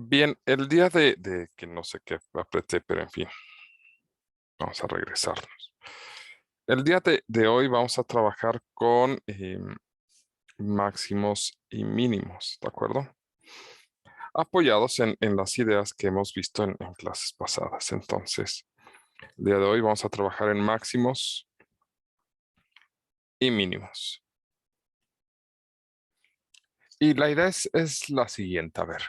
Bien, el día de que no sé qué apreté, pero en fin, vamos a regresarnos. El día de hoy vamos a trabajar con máximos y mínimos, ¿de acuerdo? Apoyados en las ideas que hemos visto en clases pasadas. Entonces, el día de hoy vamos a trabajar en máximos y mínimos. Y la idea es la siguiente, a ver.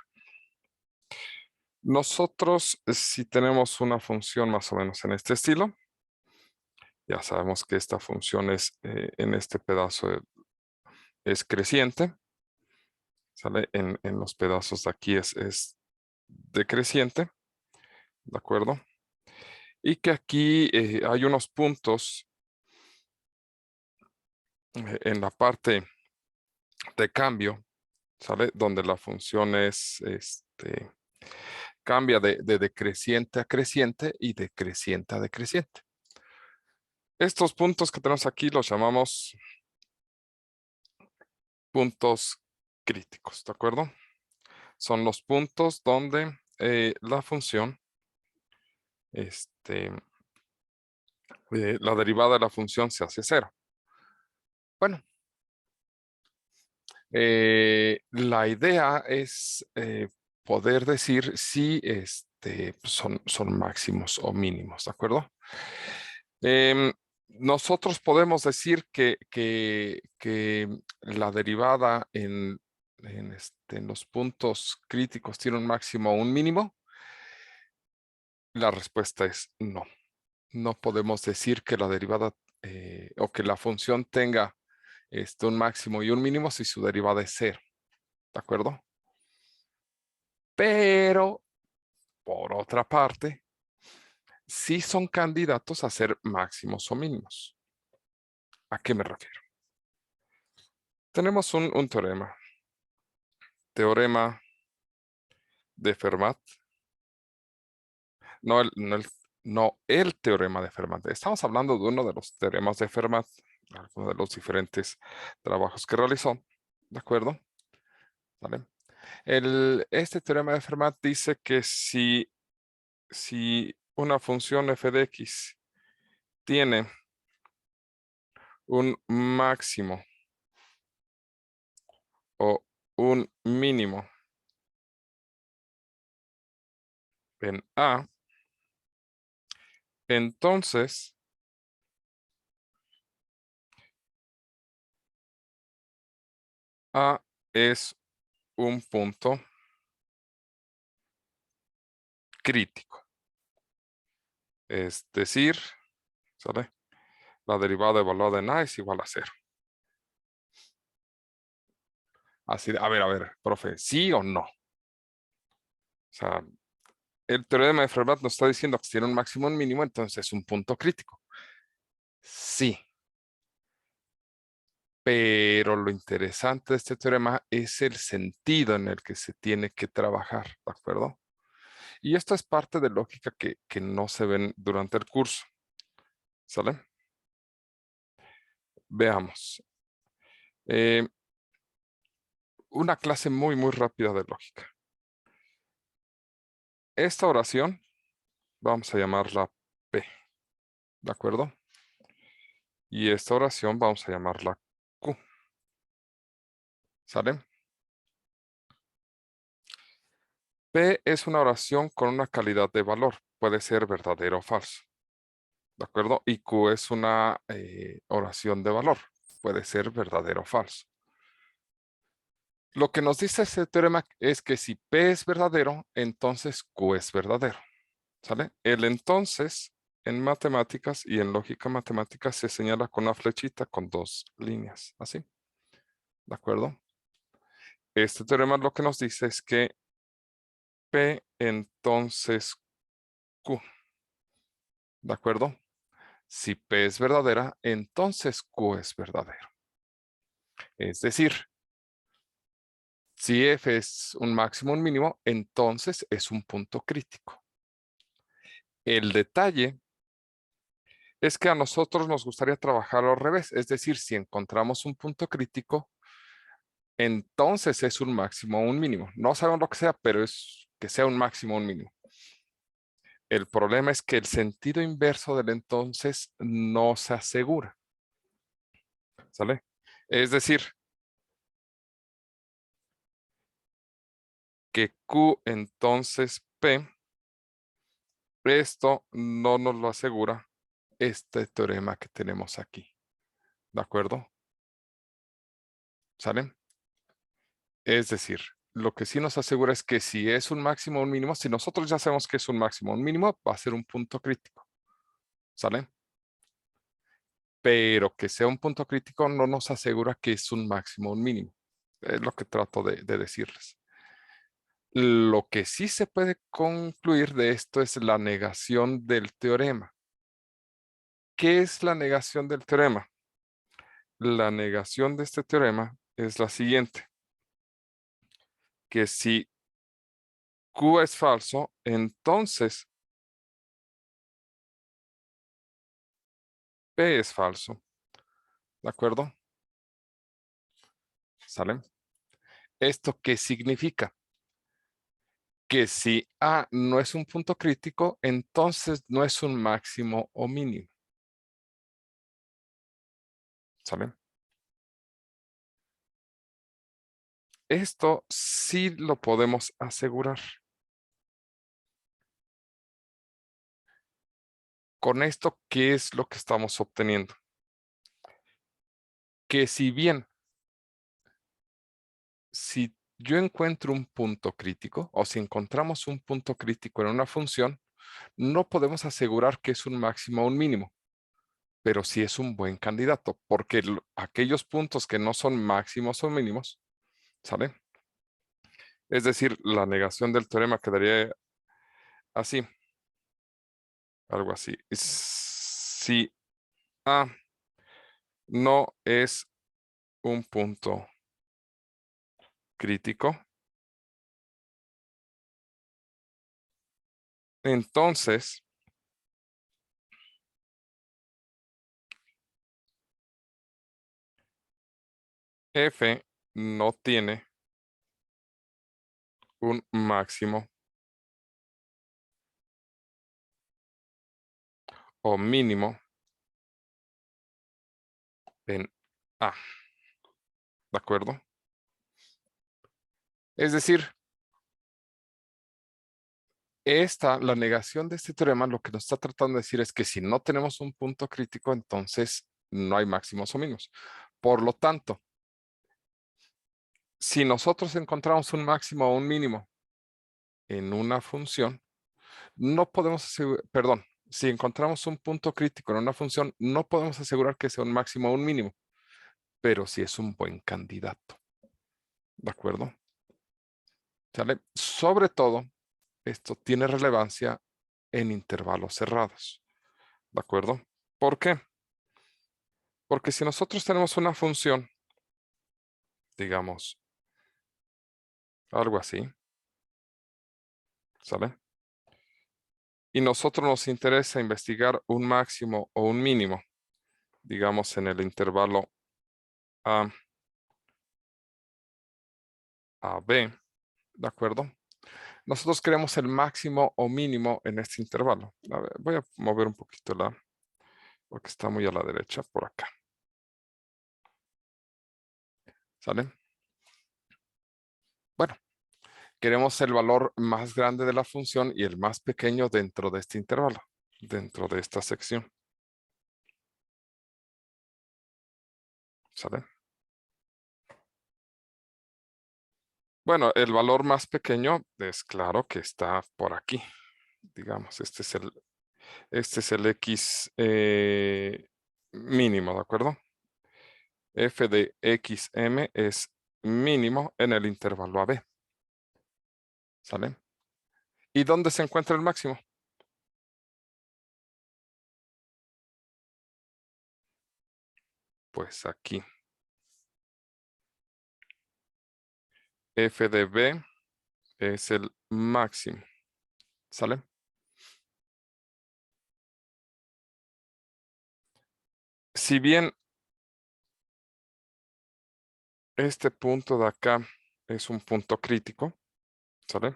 Nosotros, si tenemos una función más o menos en este estilo, ya sabemos que esta función es en este pedazo es creciente, ¿sale? En los pedazos de aquí es decreciente, ¿de acuerdo? Y que aquí hay unos puntos en la parte de cambio, ¿sale? Donde la función cambia de decreciente a creciente y de creciente a decreciente. Estos puntos que tenemos aquí los llamamos puntos críticos, ¿de acuerdo? Son los puntos donde la función, la derivada de la función se hace cero. Bueno, la idea es poder decir si son máximos o mínimos, ¿de acuerdo? Nosotros podemos decir que la derivada en los puntos críticos tiene un máximo o un mínimo. La respuesta es no. No podemos decir que la derivada o que la función tenga un máximo y un mínimo si su derivada es cero, ¿de acuerdo? Pero, por otra parte, sí son candidatos a ser máximos o mínimos. ¿A qué me refiero? Tenemos un teorema. Teorema de Fermat. No el teorema de Fermat. Estamos hablando de uno de los teoremas de Fermat, algunos de los diferentes trabajos que realizó. ¿De acuerdo? ¿Vale? Este teorema de Fermat dice que si una función f de x tiene un máximo o un mínimo en A, entonces A es un punto crítico. Es decir, ¿sale? La derivada evaluada en A es igual a cero. Así, a ver, profe, ¿sí o no? O sea, el teorema de Fermat nos está diciendo que si tiene un máximo y un mínimo, entonces es un punto crítico. Sí, pero lo interesante de este teorema es el sentido en el que se tiene que trabajar, ¿de acuerdo? Y esto es parte de lógica que no se ven durante el curso, ¿sale? Veamos. Eh, una clase muy, muy rápida de lógica. Esta oración vamos a llamarla P, ¿de acuerdo? Y esta oración vamos a llamarla Q, ¿sale? P es una oración con una calidad de valor, puede ser verdadero o falso, ¿de acuerdo? Y Q es una oración de valor, puede ser verdadero o falso. Lo que nos dice este teorema es que si P es verdadero, entonces Q es verdadero, ¿sale? El entonces en matemáticas y en lógica matemática se señala con una flechita con dos líneas, así, ¿de acuerdo? Este teorema lo que nos dice es que P entonces Q, ¿de acuerdo? Si P es verdadera, entonces Q es verdadero. Es decir, si F es un máximo o un mínimo, entonces es un punto crítico. El detalle es que a nosotros nos gustaría trabajar al revés. Es decir, si encontramos un punto crítico, entonces es un máximo o un mínimo. No sabemos lo que sea, pero es que sea un máximo o un mínimo. El problema es que el sentido inverso del entonces no se asegura. ¿Sale? Es decir, que Q entonces P, esto no nos lo asegura este teorema que tenemos aquí. ¿De acuerdo? ¿Sale? Es decir, lo que sí nos asegura es que si es un máximo o un mínimo, si nosotros ya sabemos que es un máximo o un mínimo, va a ser un punto crítico. ¿Sale? Pero que sea un punto crítico no nos asegura que es un máximo o un mínimo. Es lo que trato de decirles. Lo que sí se puede concluir de esto es la negación del teorema. ¿Qué es la negación del teorema? La negación de este teorema es la siguiente, que si Q es falso, entonces P es falso. ¿De acuerdo? ¿Sale? ¿Esto qué significa? Que si A no es un punto crítico, entonces no es un máximo o mínimo. ¿Sale? Esto sí lo podemos asegurar. Con esto, ¿qué es lo que estamos obteniendo? Que si bien, si yo encuentro un punto crítico, o si encontramos un punto crítico en una función, no podemos asegurar que es un máximo o un mínimo, pero sí es un buen candidato, porque aquellos puntos que no son máximos o mínimos, ¿sale? Es decir, la negación del teorema quedaría así, algo así. Si A no es un punto crítico, entonces F no tiene un máximo o mínimo en A. ¿De acuerdo? Es decir, la negación de este teorema lo que nos está tratando de decir es que si no tenemos un punto crítico, entonces no hay máximos o mínimos. Por lo tanto, si nosotros encontramos un máximo o un mínimo en una función, no podemos asegurar, perdón, si encontramos un punto crítico en una función, no podemos asegurar que sea un máximo o un mínimo, pero sí es un buen candidato. ¿De acuerdo? ¿Sale? Sobre todo, esto tiene relevancia en intervalos cerrados. ¿De acuerdo? ¿Por qué? Porque si nosotros tenemos una función, digamos, algo así, ¿sale? Y nosotros nos interesa investigar un máximo o un mínimo, digamos, en el intervalo A a B, ¿de acuerdo? Nosotros queremos el máximo o mínimo en este intervalo. A ver, voy a mover un poquito porque está muy a la derecha, por acá. ¿Sale? Bueno, queremos el valor más grande de la función y el más pequeño dentro de este intervalo, dentro de esta sección. ¿Sale? Bueno, el valor más pequeño es claro que está por aquí. Digamos, este es el X mínimo, ¿de acuerdo? F de XM es mínimo en el intervalo AB. ¿Sale? ¿Y dónde se encuentra el máximo? Pues aquí. F de B es el máximo. ¿Sale? Si bien este punto de acá es un punto crítico, ¿sale?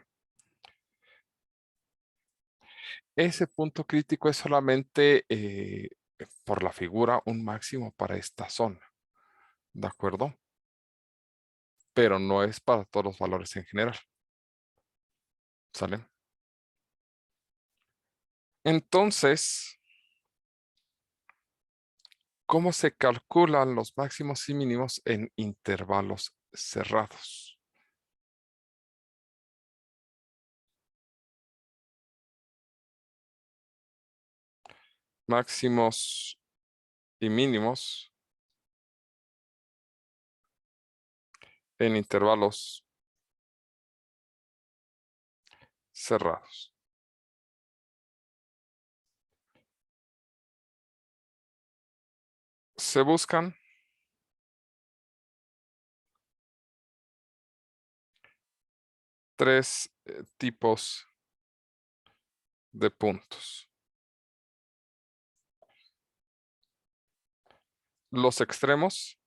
Ese punto crítico es solamente por la figura un máximo para esta zona, ¿de acuerdo? Pero no es para todos los valores en general, ¿sale? Entonces, ¿cómo se calculan los máximos y mínimos en intervalos cerrados? Máximos y mínimos en intervalos cerrados. Se buscan tres tipos de puntos. Los extremos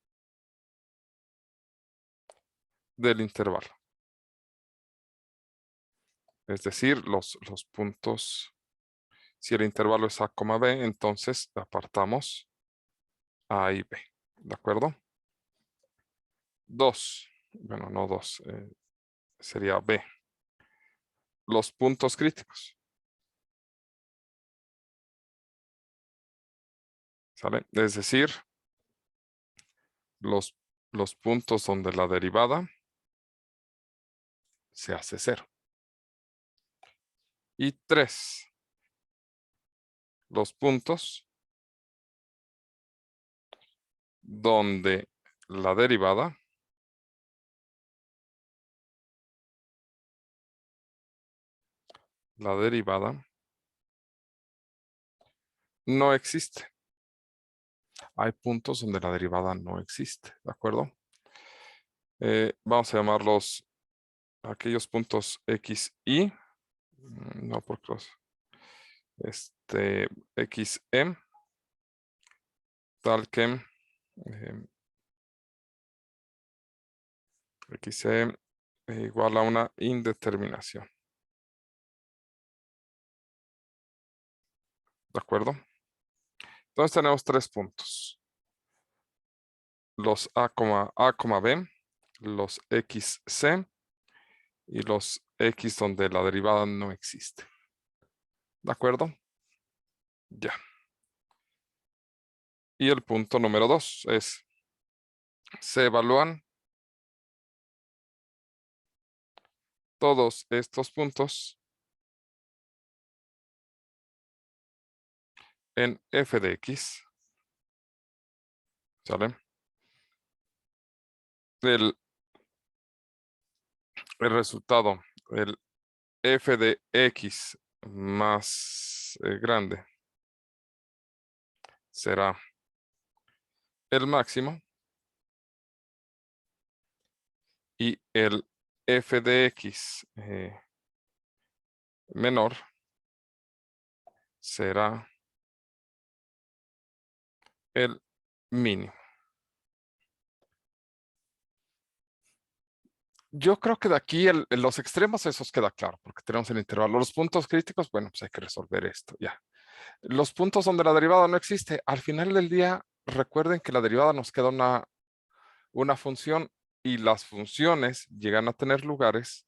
del intervalo. Es decir, los puntos, si el intervalo es A, B, entonces apartamos A y B. ¿De acuerdo? Dos. Bueno, no dos. Sería B. Los puntos críticos. ¿Sale? Es decir, los, los puntos donde la derivada se hace cero. Y tres. Los puntos donde la derivada no existe. Hay puntos donde la derivada no existe, ¿de acuerdo? Vamos a llamarlos aquellos puntos X, Y. No, porque los XM, tal que XM igual a una indeterminación. ¿De acuerdo? Entonces tenemos tres puntos. Los A, B, los XC y los X donde la derivada no existe. ¿De acuerdo? Ya. Y el punto número 2 es, se evalúan todos estos puntos en f de x, ¿sale? El resultado, el f de x más grande será el máximo y el f de x menor será el mínimo. Yo creo que de aquí en los extremos esos queda claro, porque tenemos el intervalo. Los puntos críticos, bueno, pues hay que resolver esto, ya. Los puntos donde la derivada no existe, al final del día, recuerden que la derivada nos queda una función y las funciones llegan a tener lugares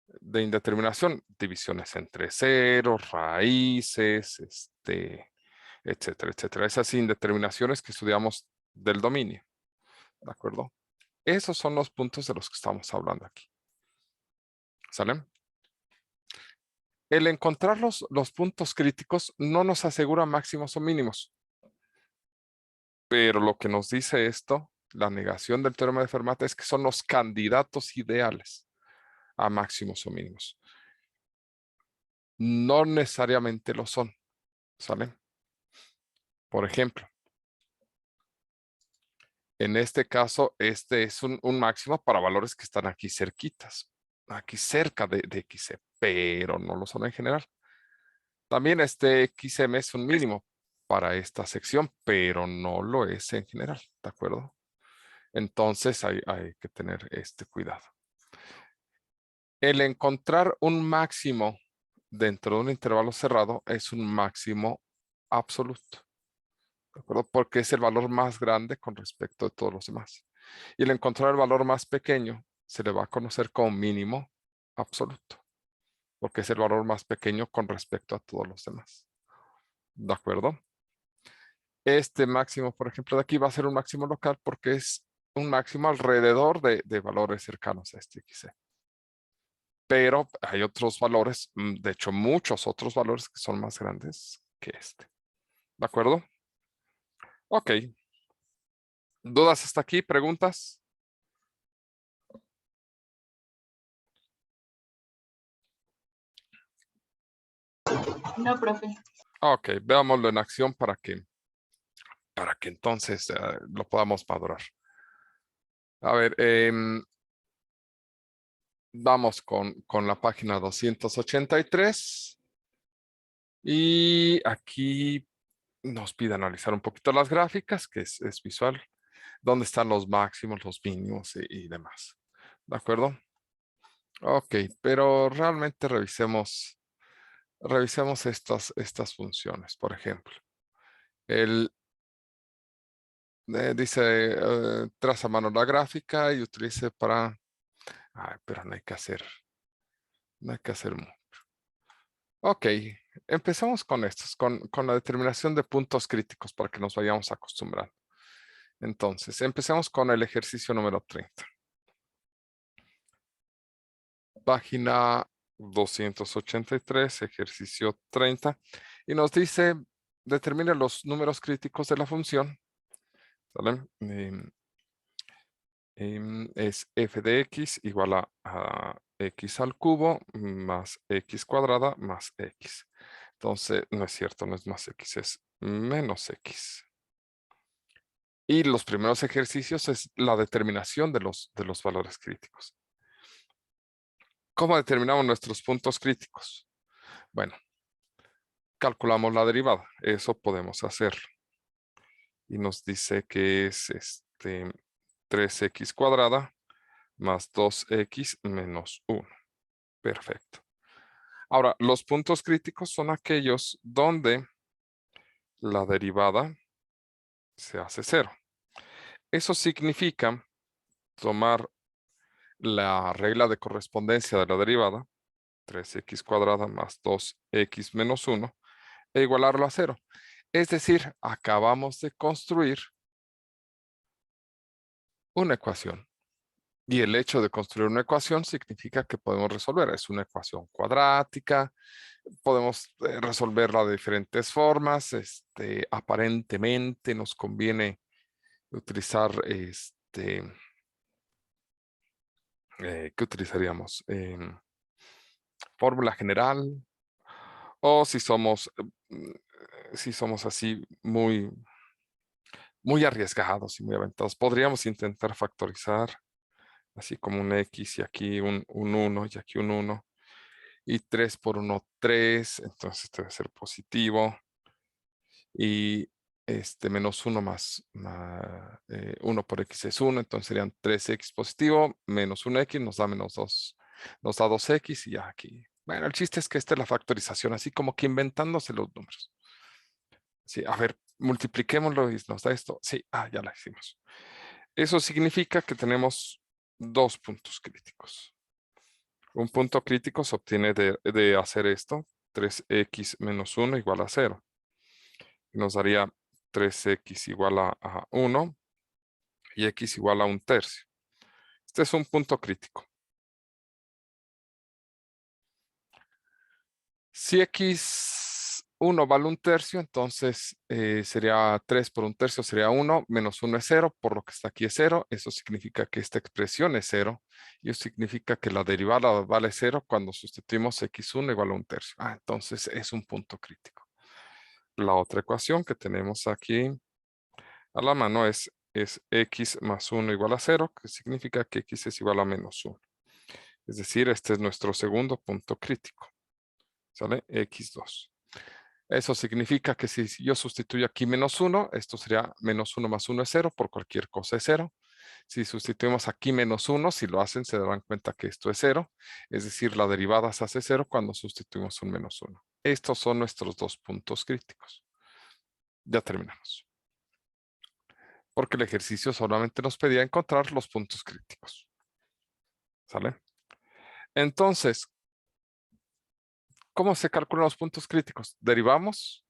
de indeterminación, divisiones entre ceros, raíces, etcétera, etcétera. Esas indeterminaciones que estudiamos del dominio, ¿de acuerdo? Esos son los puntos de los que estamos hablando aquí. ¿Sale? El encontrar los puntos críticos no nos asegura máximos o mínimos. Pero lo que nos dice esto, la negación del teorema de Fermat, es que son los candidatos ideales a máximos o mínimos. No necesariamente lo son, ¿sale? Por ejemplo, en este caso, este es un máximo para valores que están aquí cerquitas, aquí cerca de XC, pero no lo son en general. También este XM es un mínimo para esta sección, pero no lo es en general, ¿de acuerdo? Entonces hay que tener este cuidado. El encontrar un máximo dentro de un intervalo cerrado es un máximo absoluto. ¿De acuerdo? Porque es el valor más grande con respecto de todos los demás. Y al encontrar el valor más pequeño, se le va a conocer como mínimo absoluto, porque es el valor más pequeño con respecto a todos los demás. ¿De acuerdo? Este máximo, por ejemplo, de aquí va a ser un máximo local porque es un máximo alrededor de valores cercanos a este XC. Pero hay otros valores, de hecho muchos otros valores que son más grandes que este. ¿De acuerdo? Ok. ¿Dudas hasta aquí? ¿Preguntas? No, profe. Ok, veámoslo en acción para que entonces lo podamos madurar. A ver, vamos con la página 283. Y aquí nos pide analizar un poquito las gráficas, que es visual, dónde están los máximos, los mínimos y demás. ¿De acuerdo? Ok, pero realmente revisemos estas funciones. Por ejemplo, dice, traza a mano la gráfica y utilice para... Ay, pero no hay que hacer mucho. Ok, empezamos con estos, con la determinación de puntos críticos para que nos vayamos acostumbrando. Entonces, empecemos con el ejercicio número 30. Página 283, ejercicio 30. Y nos dice, determine los números críticos de la función. ¿Sale? Es f de x igual a x al cubo más x cuadrada más x. Entonces, no es cierto, no es más x, es menos x. Y los primeros ejercicios es la determinación de los valores críticos. ¿Cómo determinamos nuestros puntos críticos? Bueno, calculamos la derivada. Eso podemos hacerlo. Y nos dice que es 3x cuadrada más 2x menos 1. Perfecto. Ahora, los puntos críticos son aquellos donde la derivada se hace 0. Eso significa tomar la regla de correspondencia de la derivada, 3x cuadrada más 2x menos 1, e igualarlo a 0. Es decir, acabamos de construir una ecuación. Y el hecho de construir una ecuación significa que podemos resolver. Es una ecuación cuadrática. Podemos resolverla de diferentes formas. Aparentemente nos conviene utilizar ¿qué utilizaríamos? Fórmula general. O si somos así muy arriesgados y muy aventados, podríamos intentar factorizar, así como un X y aquí un 1 y aquí un 1. Y 3 por 1, 3. Entonces debe ser positivo. Y menos 1 más 1 por X es 1. Entonces serían 3X positivo menos 1X nos da menos 2. Nos da 2X y ya aquí. Bueno, el chiste es que esta es la factorización, así como que inventándose los números. Sí, a ver, multipliquémoslo y nos da esto. Sí, ya la hicimos. Eso significa que tenemos dos puntos críticos. Un punto crítico se obtiene de hacer esto. 3x menos 1 igual a 0. Nos daría 3x igual a 1 y x igual a 1/3. Este es un punto crítico. Si x1 vale 1/3, entonces sería 3 por 1/3 sería 1, menos 1 es 0, por lo que está aquí es 0. Eso significa que esta expresión es 0. Y eso significa que la derivada vale 0 cuando sustituimos x1 igual a 1/3. Entonces es un punto crítico. La otra ecuación que tenemos aquí a la mano es x más 1 igual a 0, que significa que x es igual a menos 1. Es decir, este es nuestro segundo punto crítico. ¿Sale? x2. Eso significa que si yo sustituyo aquí menos 1, esto sería menos 1 más 1 es 0, por cualquier cosa es 0. Si sustituimos aquí -1, si lo hacen, se darán cuenta que esto es 0. Es decir, la derivada se hace 0 cuando sustituimos un -1. Estos son nuestros dos puntos críticos. Ya terminamos. Porque el ejercicio solamente nos pedía encontrar los puntos críticos. ¿Sale? Entonces, ¿cómo se calculan los puntos críticos? Derivamos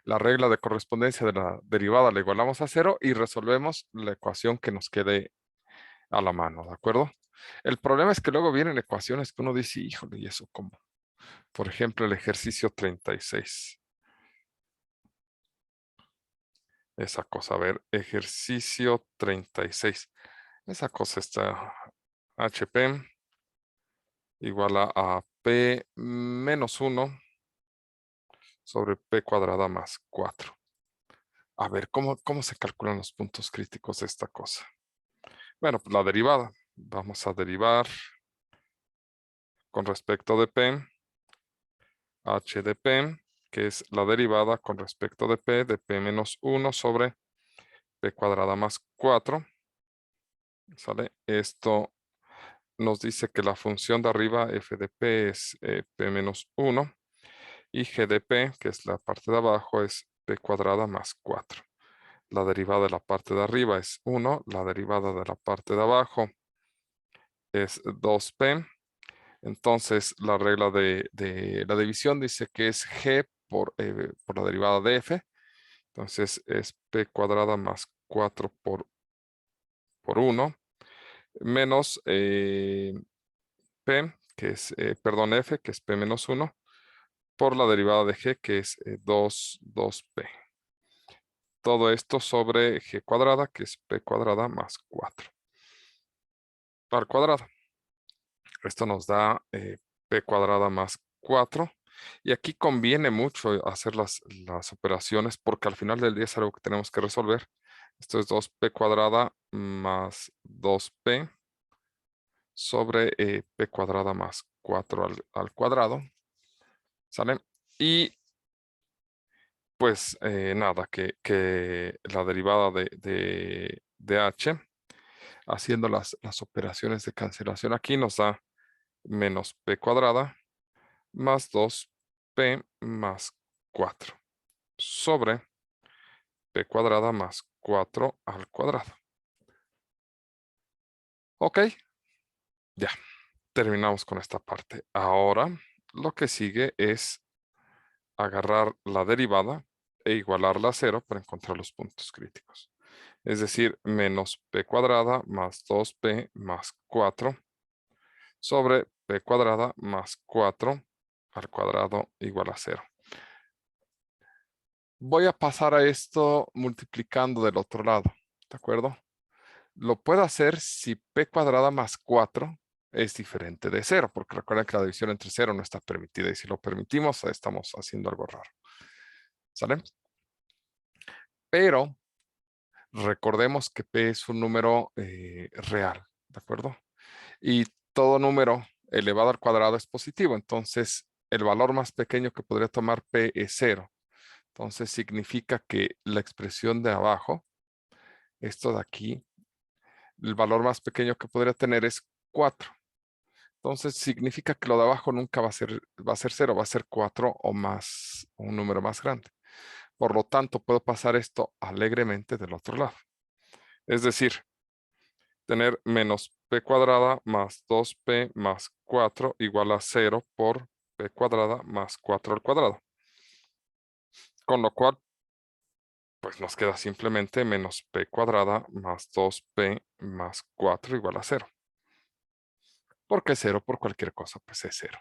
la regla de correspondencia de la derivada, la igualamos a 0 y resolvemos la ecuación que nos quede a la mano, ¿de acuerdo? El problema es que luego vienen ecuaciones que uno dice, híjole, ¿y eso cómo? Por ejemplo, el ejercicio 36. Esa cosa, a ver, ejercicio 36. Esa cosa está HP igual a P menos 1 sobre P cuadrada más 4. A ver, ¿cómo se calculan los puntos críticos de esta cosa? Bueno, pues la derivada. Vamos a derivar con respecto de P, H de P, que es la derivada con respecto de P menos 1 sobre P cuadrada más 4. ¿Sale? Esto nos dice que la función de arriba, f de P, es P menos 1. Y G de P, que es la parte de abajo, es P cuadrada más 4. La derivada de la parte de arriba es 1. La derivada de la parte de abajo es 2P. Entonces, la regla de la división dice que es G por la derivada de F. Entonces, es P cuadrada más 4 por 1 menos P, que es, perdón, F, que es P menos 1, por la derivada de G, que es 2P. Todo esto sobre G cuadrada, que es P cuadrada más 4 al cuadrado. Esto nos da P cuadrada más 4. Y aquí conviene mucho hacer las operaciones porque al final del día es algo que tenemos que resolver. Esto es 2P cuadrada más 2P sobre P cuadrada más 4 al cuadrado. ¿Sale? Y pues nada, que la derivada de H, haciendo las operaciones de cancelación aquí, nos da menos P cuadrada más 2P más 4 sobre P cuadrada más 4 al cuadrado. Ok, ya, terminamos con esta parte. Ahora, lo que sigue es agarrar la derivada e igualarla a 0 para encontrar los puntos críticos. Es decir, menos P cuadrada más 2P más 4 sobre P cuadrada más 4 al cuadrado igual a 0. Voy a pasar a esto multiplicando del otro lado, ¿de acuerdo? Lo puedo hacer si P cuadrada más 4 es diferente de 0, porque recuerden que la división entre 0 no está permitida y si lo permitimos estamos haciendo algo raro. ¿Sale? Pero recordemos que P es un número real, ¿de acuerdo? Y todo número elevado al cuadrado es positivo, entonces el valor más pequeño que podría tomar P es 0. Entonces significa que la expresión de abajo, esto de aquí, el valor más pequeño que podría tener es 4. Entonces significa que lo de abajo nunca va a ser 0, va a ser 4 o más, un número más grande. Por lo tanto, puedo pasar esto alegremente del otro lado. Es decir, tener menos P cuadrada más 2P más 4 igual a 0 por P cuadrada más 4 al cuadrado. Con lo cual, pues nos queda simplemente menos P cuadrada más 2P más 4 igual a 0. Porque 0 por cualquier cosa, pues es 0.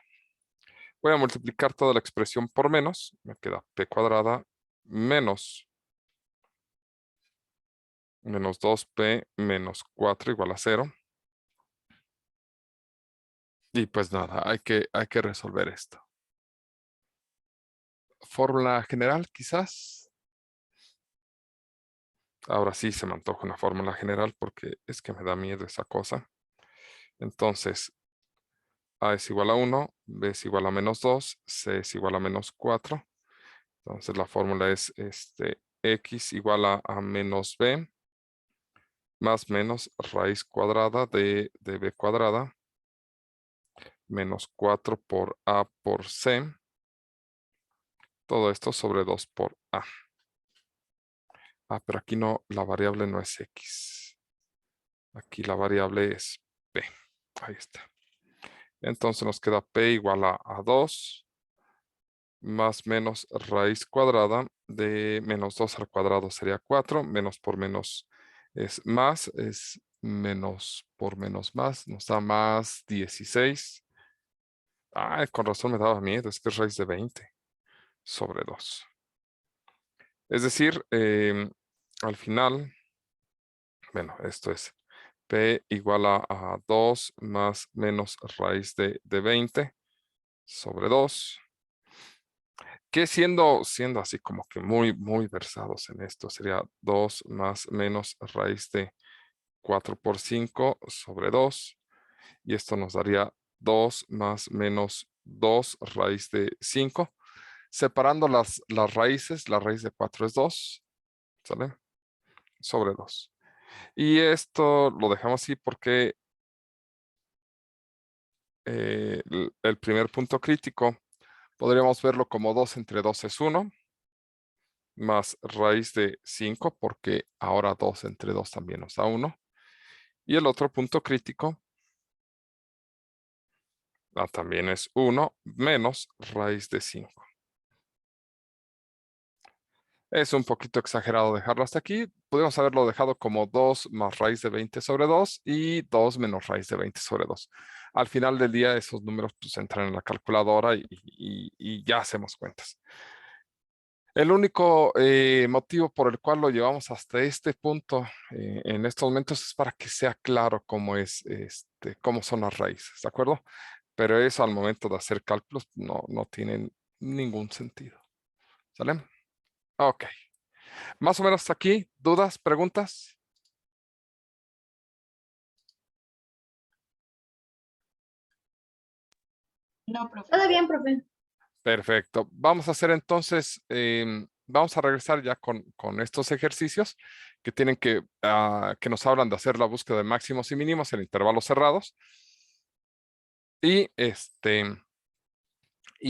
Voy a multiplicar toda la expresión por menos. Me queda P cuadrada menos 2P menos 4 igual a 0. Y pues nada, hay que resolver esto. Fórmula general, quizás. Ahora sí se me antoja una fórmula general porque es que me da miedo esa cosa. Entonces, A es igual a 1, B es igual a menos 2, C es igual a menos 4. Entonces la fórmula es X igual a menos B más menos raíz cuadrada de b cuadrada menos 4 por a por c. Todo esto sobre 2 por a. Ah, pero aquí no, la variable no es x. Aquí la variable es p. Ahí está. Entonces nos queda p igual a 2 más menos raíz cuadrada de menos 2 al cuadrado sería 4. Menos por menos es más. Es menos por menos más. Nos da más 16. Ah, con razón me daba miedo. Es que es raíz de 20 sobre 2. Es decir, al final, bueno, esto es p igual a 2 más menos raíz de 20 sobre 2. Que siendo así como que muy versados en esto, sería 2 más menos raíz de 4 por 5 sobre 2. Y esto nos daría 2 más menos 2 raíz de 5. Separando las raíces, la raíz de 4 es 2, ¿sale? Sobre 2. Y esto lo dejamos así porque el primer punto crítico podríamos verlo como 2 entre 2 es 1, más raíz de 5, porque ahora 2 entre 2 también nos da 1. Y el otro punto crítico también es 1 menos raíz de 5. Es un poquito exagerado dejarlo hasta aquí. Podríamos haberlo dejado como 2 más raíz de 20 sobre 2 y 2 menos raíz de 20 sobre 2. Al final del día esos números pues, entran en la calculadora y ya hacemos cuentas. El único motivo por el cual lo llevamos hasta este punto en estos momentos es para que sea claro cómo es, cómo son las raíces, ¿de acuerdo? Pero eso al momento de hacer cálculos no tiene ningún sentido. ¿Sale? Ok. Más o menos hasta aquí. ¿Dudas? ¿Preguntas? No, profe. Todo bien, profe. Perfecto. Vamos a hacer entonces, vamos a regresar ya con estos ejercicios que tienen que nos hablan de hacer la búsqueda de máximos y mínimos en intervalos cerrados. Y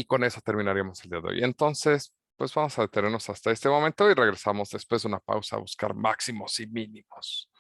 con eso terminaríamos el día de hoy. Entonces, pues vamos a detenernos hasta este momento y regresamos después de una pausa a buscar máximos y mínimos.